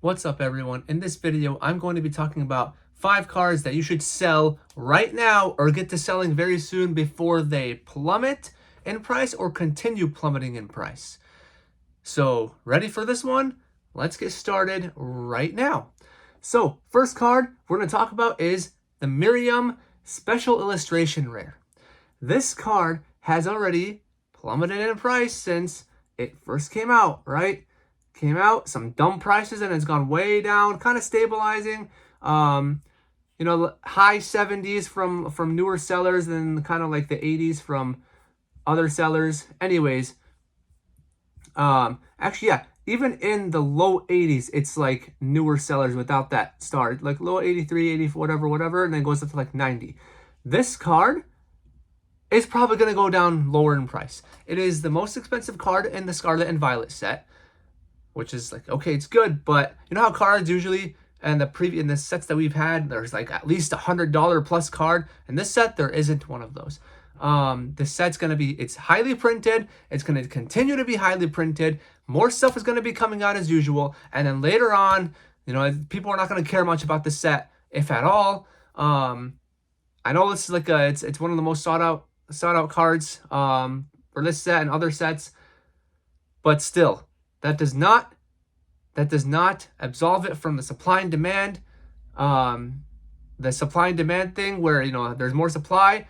What's up, everyone? In this video, I'm going to be talking about 5 cards that you should sell right now or get to selling very soon before they plummet in price or continue plummeting in price. So, ready for this one? Let's get started right now. So, first card we're going to talk about is the Miriam Special Illustration Rare. This card has already plummeted in price since it first came out, right? Came out, some dumb prices, and it's gone way down, kind of stabilizing. High 70s from newer sellers and kind of like the 80s from other sellers. Anyways, even in the low 80s, it's like newer sellers without that star, like low 83, 84, whatever, and then goes up to like 90. This card is probably going to go down lower in price. It is the most expensive card in the Scarlet and Violet set, which is like, okay, it's good, but you know how cards usually in the sets that we've had, there's like at least $100 plus card. In this set, there isn't one of those. This set's gonna be, it's highly printed. It's gonna continue to be highly printed. More stuff is gonna be coming out as usual, and then later on, people are not gonna care much about the set, if at all. I know this is like it's one of the most sought out cards for this set and other sets, but still. That does not absolve it from the supply and demand. The supply and demand thing where, there's more supply,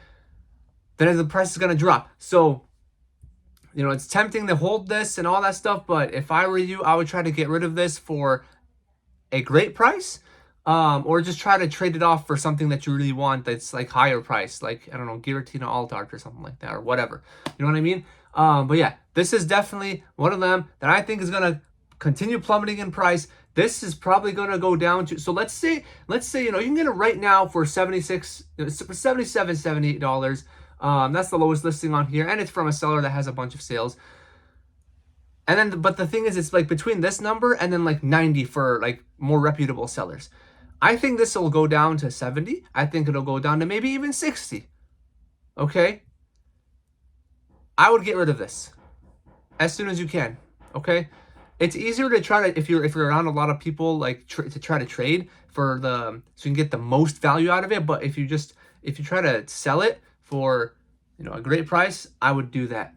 then the price is going to drop. So, it's tempting to hold this and all that stuff, but if I were you, I would try to get rid of this for a great price, or just try to trade it off for something that you really want that's like higher price, like, I don't know, Giratina VSTAR or something like that, or whatever. You know what I mean? But yeah, this is definitely one of them that I think is going to continue plummeting in price. This is probably going to go down to, so let's say, you can get it right now for $77, $78. That's the lowest listing on here, and it's from a seller that has a bunch of sales. And then, but the thing is, it's like between this number and then like 90 for like more reputable sellers. I think this will go down to 70. I think it'll go down to maybe even 60. Okay? I would get rid of this as soon as you can. Okay? It's easier to try to, if you're around a lot of people, like to try to trade so you can get the most value out of it. But if you try to sell it for, a great price, I would do that.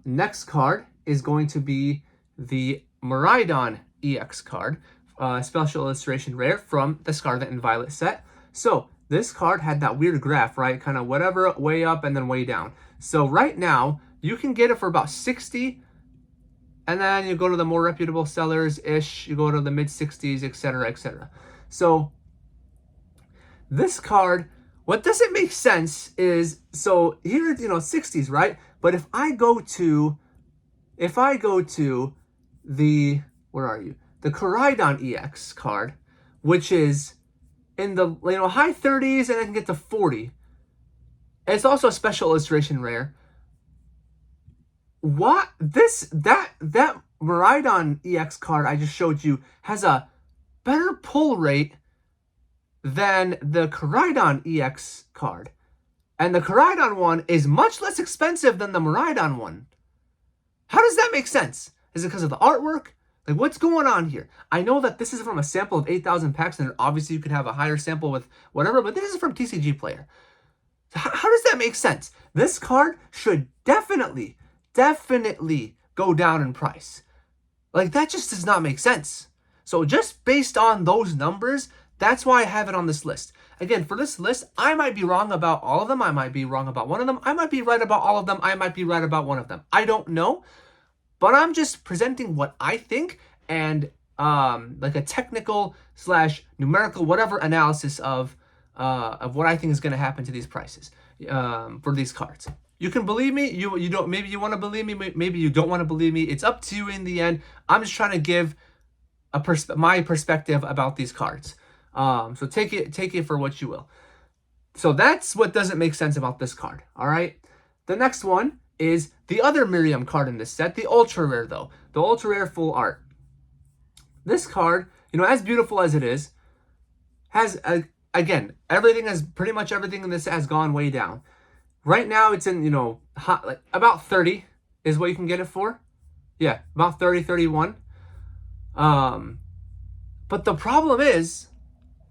Next card is going to be the Miraidon EX card, Special Illustration Rare from the Scarlet and Violet set. So this card had that weird graph, right? Kind of whatever, way up and then way down. So right now, you can get it for about 60, and then you go to the more reputable sellers-ish, you go to the mid-60s, etc., etc. So this card, what doesn't make sense is, so here, 60s, right? But if I go to the, where are you? The Miraidon EX card, which is in the high 30s, and I can get to 40. It's also a Special Illustration Rare. What that Miraidon EX card I just showed you has a better pull rate than the Miraidon EX card, and the Miraidon one is much less expensive than the Miraidon one. How does that make sense? Is it because of the artwork? Like, what's going on here? I know that this is from a sample of 8,000 packs, and obviously you could have a higher sample with whatever, but this is from TCG Player. So how does that make sense? This card should definitely go down in price. Like, that just does not make sense. So just based on those numbers, that's why I have it on this list. Again, for this list, I might be wrong about all of them. I might be wrong about one of them. I might be right about all of them. I might be right about one of them. I don't know. But I'm just presenting what I think and like a technical / numerical whatever analysis of what I think is going to happen to these prices for these cards. You can believe me. You don't. Maybe you want to believe me. Maybe you don't want to believe me. It's up to you in the end. I'm just trying to give my perspective about these cards. So take it for what you will. So that's what doesn't make sense about this card. All right. The next one is the other Miriam card in this set, the ultra rare though, the ultra rare full art. This card, as beautiful as it is, has again pretty much everything in this has gone way down. Right now it's in like about 30 is what you can get it for. Yeah, about 30, 31. But the problem is,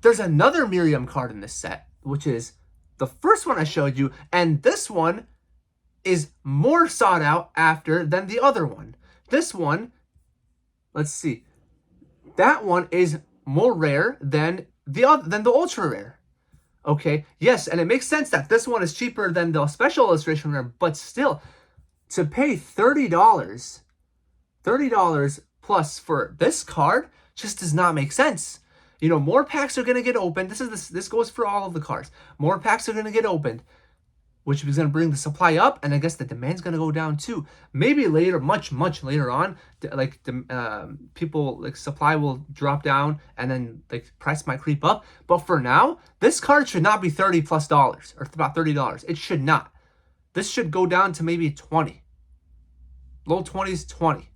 there's another Miriam card in this set, which is the first one I showed you, and this one is more sought out after than the other one. This one, let's see, that one is more rare than the ultra rare. Okay, yes, and it makes sense that this one is cheaper than the special illustration rare, but still, to pay $30 plus for this card just does not make sense. You know, more packs are gonna get opened. This goes for all of the cards. More packs are gonna get opened, which is going to bring the supply up, and I guess the demand's going to go down too. Maybe later, much later on, like the people, like, supply will drop down, and then like price might creep up. But for now, this card should not be $30+ or about $30. It should not. This should go down to maybe 20, low 20s, 20.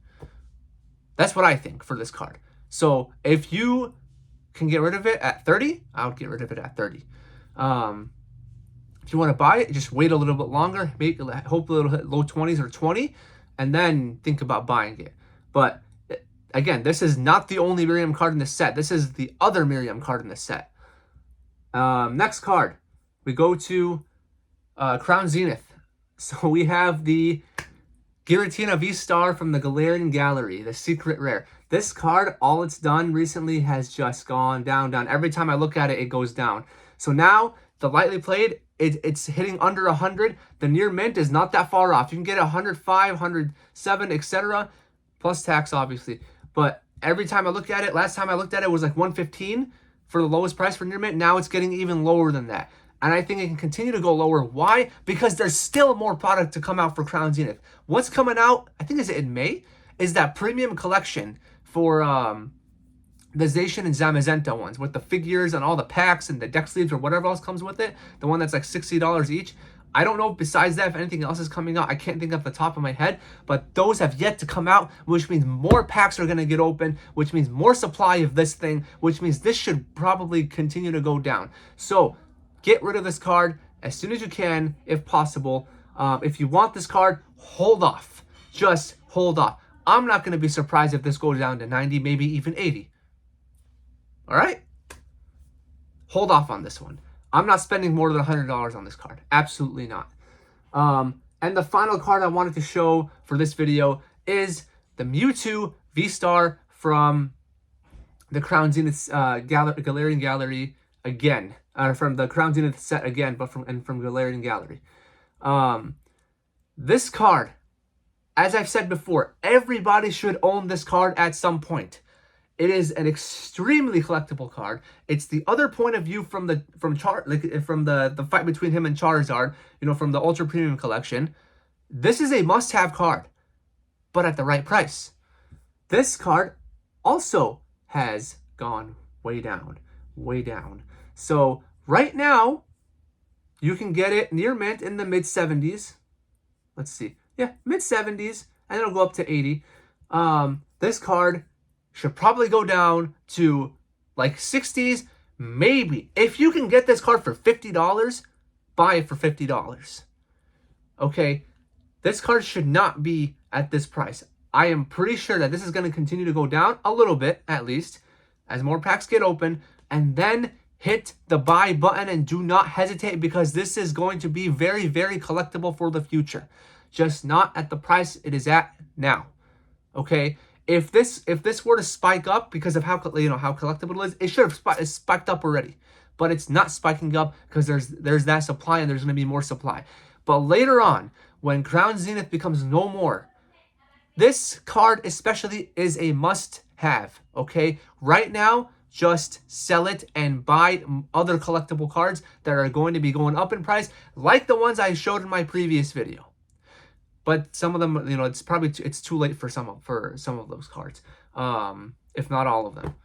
That's what I think for this card. So if you can get rid of it at 30, I would get rid of it at 30. If you want to buy it, just wait a little bit longer. Hopefully it'll hit low 20s or 20, and then think about buying it. But again, this is not the only Miriam card in the set. This is the other Miriam card in the set. Next card, we go to Crown Zenith. So we have the Giratina VSTAR from the Galarian Gallery, the secret rare. This card, all it's done recently has just gone down. Every time I look at it, it goes down. So now, the lightly played, it's hitting under 100. The near mint is not that far off. You can get 105, 107, etc. plus tax, obviously. But every time I look at it, last time I looked at it was like 115 for the lowest price for near mint. Now it's getting even lower than that. And I think it can continue to go lower. Why? Because there's still more product to come out for Crown Zenith. What's coming out, I think, is it in May, is that premium collection for the Zacian and Zamazenta ones with the figures and all the packs and the deck sleeves or whatever else comes with it. The one that's like $60 each. I don't know besides that if anything else is coming out. I can't think off the top of my head, but those have yet to come out, which means more packs are going to get open, which means more supply of this thing, which means this should probably continue to go down. So get rid of this card as soon as you can, if possible. If you want this card, hold off. Just hold off. I'm not going to be surprised if this goes down to 90, maybe even 80. All right? Hold off on this one. I'm not spending more than $100 on this card. Absolutely not. And the final card I wanted to show for this video is the Mewtwo VSTAR from the Crown Zenith Galarian Gallery again. From the Crown Zenith set again, but from Galarian Gallery. This card, as I've said before, everybody should own this card at some point. It is an extremely collectible card. It's the other point of view from the fight between him and Charizard, you know, from the Ultra Premium collection. This is a must-have card, but at the right price. This card also has gone way down, way down. So right now, you can get it near mint in the mid-70s. Let's see. Yeah, mid-70s, and it'll go up to 80. This card should probably go down to like 60s, maybe. If you can get this card for $50, buy it for $50. Okay, this card should not be at this price. I am pretty sure that this is going to continue to go down a little bit, at least, as more packs get open, and then hit the buy button and do not hesitate, because this is going to be very, very collectible for the future. Just not at the price it is at now. Okay? If this were to spike up because of how collectible it is, it should have spiked up already. But it's not spiking up because there's that supply, and there's going to be more supply. But later on, when Crown Zenith becomes no more, this card especially is a must-have. Okay? Right now, just sell it and buy other collectible cards that are going to be going up in price, like the ones I showed in my previous video. But some of them, you know, it's too late for some of those cards, if not all of them,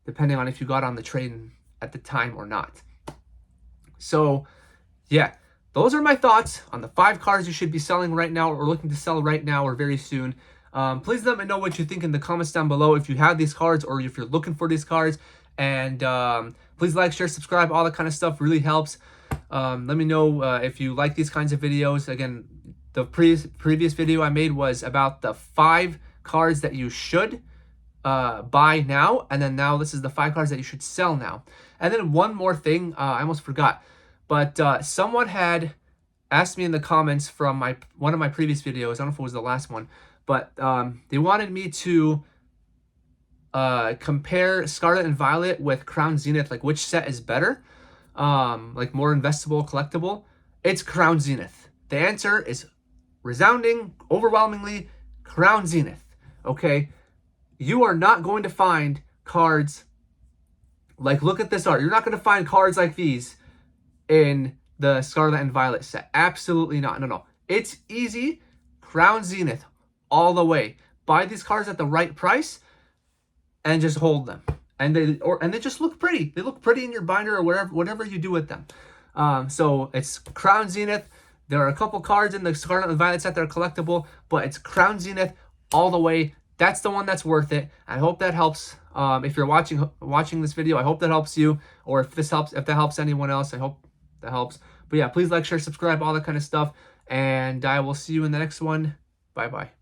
depending on if you got on the trade at the time or not. So, yeah, those are my thoughts on the 5 cards you should be selling right now, or looking to sell right now or very soon. Please let me know what you think in the comments down below if you have these cards or if you're looking for these cards. And please like, share, subscribe, all that kind of stuff really helps. Let me know if you like these kinds of videos. Again, the previous video I made was about the 5 cards that you should buy now, and then now this is the 5 cards that you should sell now. And then one more thing, I almost forgot, but someone had asked me in the comments from one of my previous videos, I don't know if it was the last one, but they wanted me to compare Scarlet and Violet with Crown Zenith, like which set is better, like more investable, collectible. It's Crown Zenith. The answer is resounding, overwhelmingly, Crown Zenith. Okay, you are not going to find cards like, look at this art. You're not going to find cards like these in the Scarlet and Violet set. Absolutely not. No. It's easy. Crown Zenith all the way. Buy these cards at the right price and just hold them. And they just look pretty. They look pretty in your binder or whatever you do with them. So it's Crown Zenith. There are a couple cards in the Scarlet and Violet set that are collectible, but it's Crown Zenith all the way. That's the one that's worth it. I hope that helps. If you're watching this video, I hope that helps you. Or if that helps anyone else, I hope that helps. But yeah, please like, share, subscribe, all that kind of stuff. And I will see you in the next one. Bye-bye.